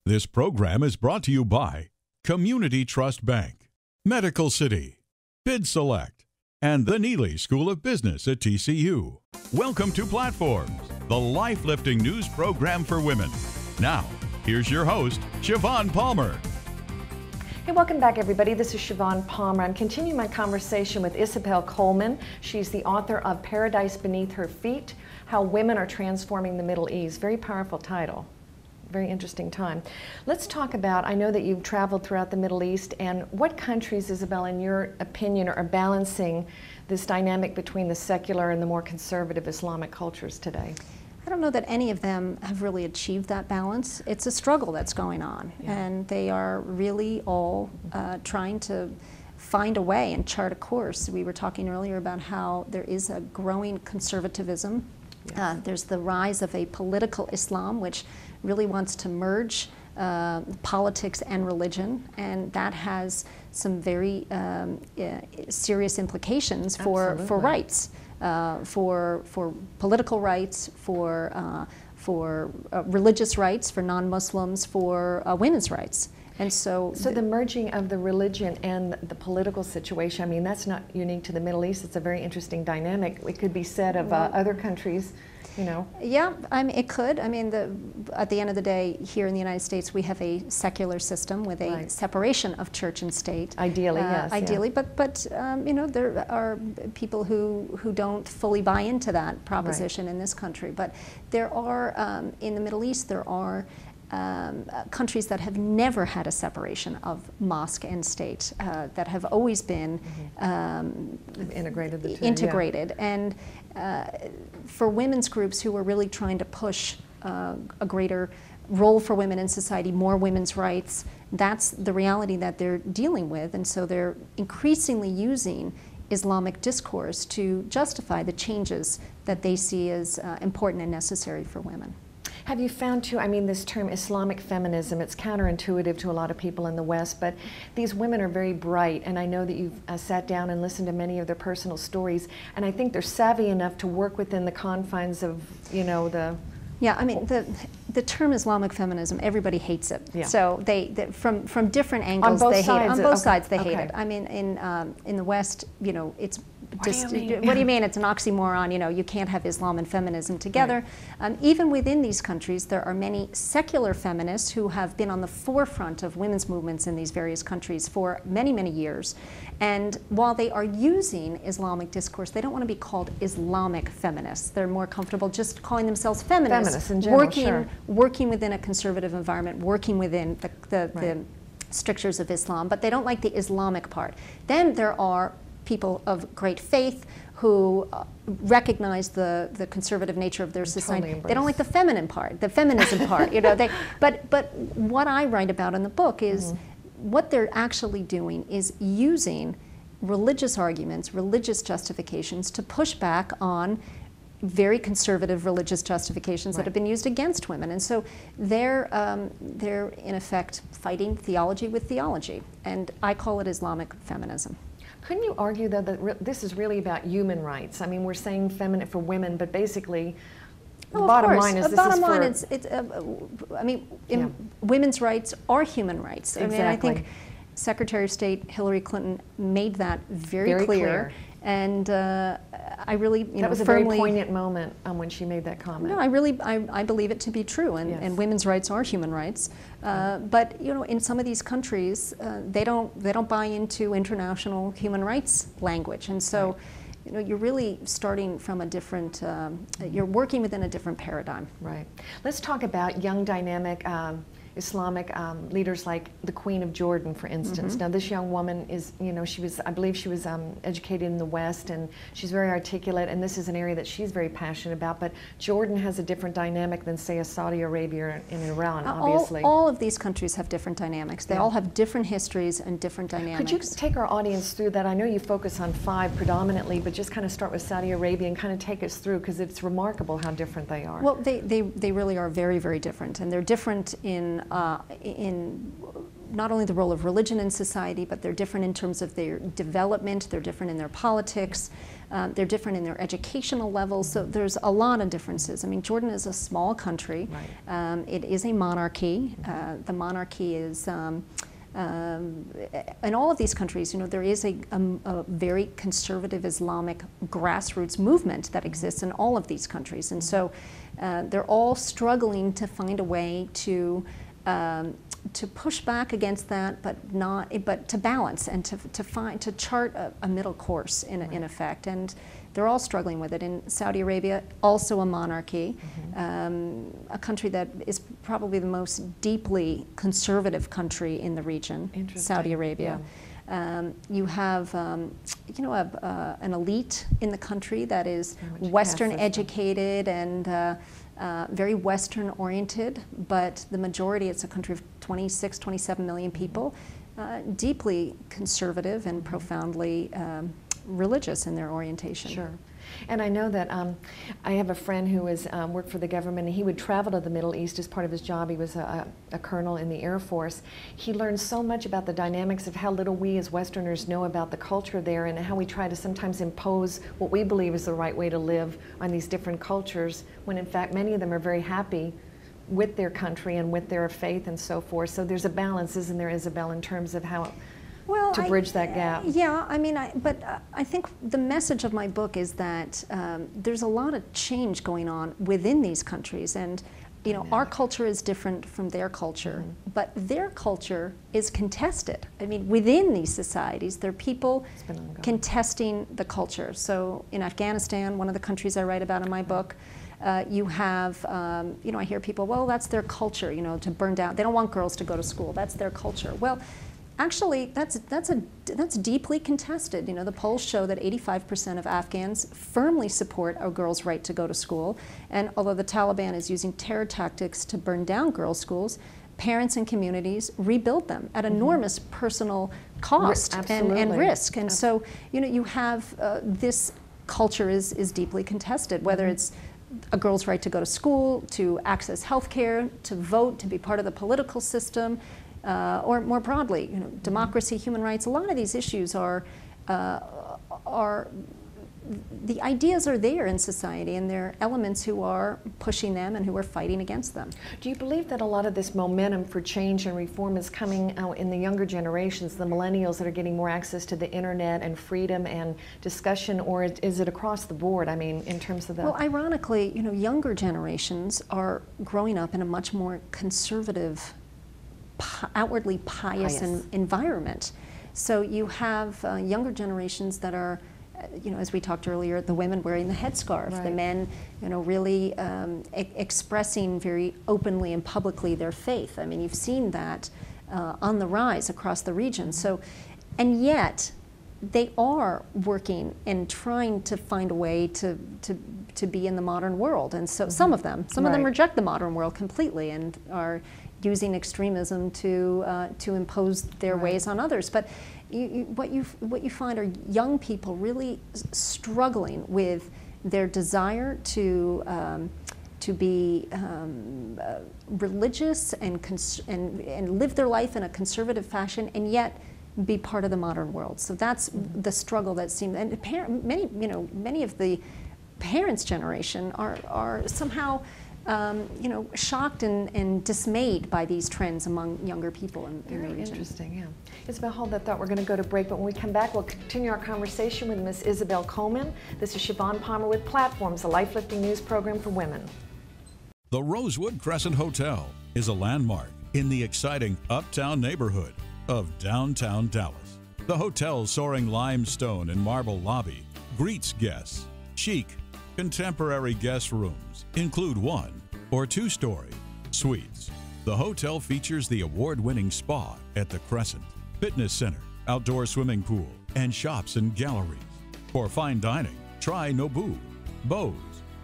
This program is brought to you by Community Trust Bank, Medical City, Bid Select, and the Neely School of Business at TCU. Welcome to Platforms, the life-lifting news program for women. Now, here's your host, Shivaun Palmer. Hey, welcome back, everybody. This is Shivaun Palmer. I'm continuing my conversation with Isobel Coleman. She's the author of Paradise Beneath Her Feet, How Women Are Transforming the Middle East. Very powerful title. Very interesting time. Let's talk about, I know that you've traveled throughout the Middle East, and what countries, Isobel, in your opinion, are balancing this dynamic between the secular and the more conservative Islamic cultures today? I don't know that any of them have really achieved that balance. It's a struggle that's going on, and they are really all trying to find a way and chart a course. We were talking earlier about how there is a growing conservatism. Yes. There's the rise of a political Islam, which really wants to merge politics and religion, and that has some very serious implications for rights. For political rights, for religious rights, for non-Muslims, for women's rights. And so the merging of the religion and the political situation, I mean, that's not unique to the Middle East. It's a very interesting dynamic. It could be said of other countries, you know. Yeah, I mean, it could. I mean, at the end of the day, here in the United States, we have a secular system with a separation of church and state. Ideally, yes. Ideally, but you know, there are people who don't fully buy into that proposition in this country. But there are, in the Middle East, there are countries that have never had a separation of mosque and state, that have always been integrated. The two, integrated. And for women's groups who are really trying to push a greater role for women in society, more women's rights, that's the reality that they're dealing with. And so they're increasingly using Islamic discourse to justify the changes that they see as important and necessary for women. Have you found too, I mean, this term Islamic feminism, it's counterintuitive to a lot of people in the West, but these women are very bright, and I know that you've sat down and listened to many of their personal stories, and I think they're savvy enough to work within the confines of, you know, the... Yeah, I mean, the term Islamic feminism, everybody hates it. Yeah. So they from different angles, they hate it. On both sides, they hate it. I mean, in the West, you know, it's just, what do you mean? It's an oxymoron. You know, you can't have Islam and feminism together. Right. Even within these countries, there are many secular feminists who have been on the forefront of women's movements in these various countries for many, many years. And while they are using Islamic discourse, they don't want to be called Islamic feminists. They're more comfortable just calling themselves feminists in general, working within a conservative environment, working within the strictures of Islam, but they don't like the Islamic part. Then there are people of great faith who recognize the conservative nature of their society. Totally. They don't like the feminine part, the feminism part. You know, but what I write about in the book is what they're actually doing is using religious arguments, religious justifications to push back on very conservative religious justifications that have been used against women. And so they're in effect fighting theology with theology, and I call it Islamic feminism. Couldn't you argue, though, that this is really about human rights? I mean, we're saying feminine for women, but basically, the bottom line is I mean, women's rights are human rights. Exactly. I mean, I think Secretary of State Hillary Clinton made that very clear. And I really, that was a very poignant moment when she made that comment. No, I believe it to be true, and women's rights are human rights. But you know, in some of these countries, they don't buy into international human rights language, and so you know, you're really starting from a different. You're working within a different paradigm. Right. Let's talk about young, dynamic Islamic leaders like the Queen of Jordan, for instance. Now, this young woman is, you know, I believe she was educated in the West, and she's very articulate, and this is an area that she's very passionate about, but Jordan has a different dynamic than, say, a Saudi Arabia and Iran, obviously. All of these countries have different dynamics. They all have different histories and different dynamics. Could you take our audience through that? I know you focus on 5 predominantly, but just kind of start with Saudi Arabia and kind of take us through, because it's remarkable how different they are. Well, they really are very, very different, and they're different in not only the role of religion in society, but they're different in terms of their development, they're different in their politics, they're different in their educational levels, so there's a lot of differences. I mean, Jordan is a small country. Right. It is a monarchy. The monarchy is, in all of these countries, you know, there is a very conservative Islamic grassroots movement that exists in all of these countries, and so they're all struggling to find a way to push back against that, but to balance and to chart a middle course in effect. And they're all struggling with it. In Saudi Arabia, also a monarchy, a country that is probably the most deeply conservative country in the region, Saudi Arabia. Yeah. You have, you know, an elite in the country that is Western educated and very Western oriented, but the majority, it's a country of 26, 27 million people, deeply conservative and profoundly religious in their orientation. Sure. And I know that I have a friend who worked for the government, and he would travel to the Middle East as part of his job. He was a colonel in the Air Force. He learned so much about the dynamics of how little we as Westerners know about the culture there, and how we try to sometimes impose what we believe is the right way to live on these different cultures, when in fact many of them are very happy with their country and with their faith and so forth. So there's a balance, isn't there, Isobel, in terms of how to bridge that gap? Yeah, I mean, I think the message of my book is that there's a lot of change going on within these countries, and you know, our culture is different from their culture, but their culture is contested. I mean, within these societies, there are people contesting the culture. So in Afghanistan, one of the countries I write about in my book, you have, you know, I hear people, well, that's their culture, you know, to burn down. They don't want girls to go to school. That's their culture. Well, actually, that's deeply contested. You know, the polls show that 85% of Afghans firmly support a girl's right to go to school. And although the Taliban is using terror tactics to burn down girls' schools, parents and communities rebuild them at enormous personal cost and risk. And so, you know, you have this culture is deeply contested, whether it's a girl's right to go to school, to access health care, to vote, to be part of the political system, or more broadly, you know, democracy, human rights. A lot of these issues are the ideas are there in society, and there are elements who are pushing them and who are fighting against them. Do you believe that a lot of this momentum for change and reform is coming out in the younger generations, the millennials that are getting more access to the internet and freedom and discussion, or is it across the board? I mean, in terms of the... Well, ironically, you know, younger generations are growing up in a much more conservative, outwardly pious. Environment. So you have younger generations that are, you know, as we talked earlier, the women wearing the headscarf, the men, you know, really expressing very openly and publicly their faith. I mean, you've seen that on the rise across the region. So, and yet they are working and trying to find a way to be in the modern world. And so some of them reject the modern world completely and are using extremism to impose their ways on others. But what you find are young people really struggling with their desire to be religious and live their life in a conservative fashion, and yet be part of the modern world. So that's the struggle that seems. And many of the parents' generation are somehow you know, shocked and dismayed by these trends among younger people in the region. Interesting, yeah. Isobel, hold that thought. We're going to go to break, but when we come back, we'll continue our conversation with Ms. Isobel Coleman. This is Shivaun Palmer with Platforms, a life-lifting news program for women. The Rosewood Crescent Hotel is a landmark in the exciting uptown neighborhood of downtown Dallas. The hotel's soaring limestone and marble lobby greets guests. Chic, contemporary guest rooms include 1- or 2-story suites. The hotel features the award-winning spa at the Crescent, fitness center, outdoor swimming pool, and shops and galleries. For fine dining, try Nobu, Bose,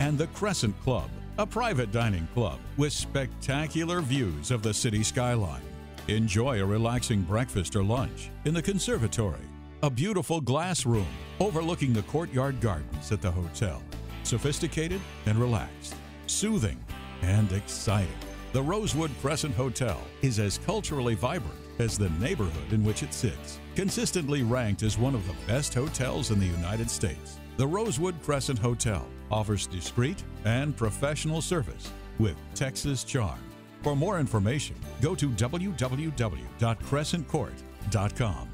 and the Crescent Club, a private dining club with spectacular views of the city skyline. Enjoy a relaxing breakfast or lunch in the conservatory, a beautiful glass room overlooking the courtyard gardens at the hotel. Sophisticated and relaxed, soothing and exciting. The Rosewood Crescent Hotel is as culturally vibrant as the neighborhood in which it sits. Consistently ranked as one of the best hotels in the United States, the Rosewood Crescent Hotel offers discreet and professional service with Texas charm. For more information, go to www.crescentcourt.com.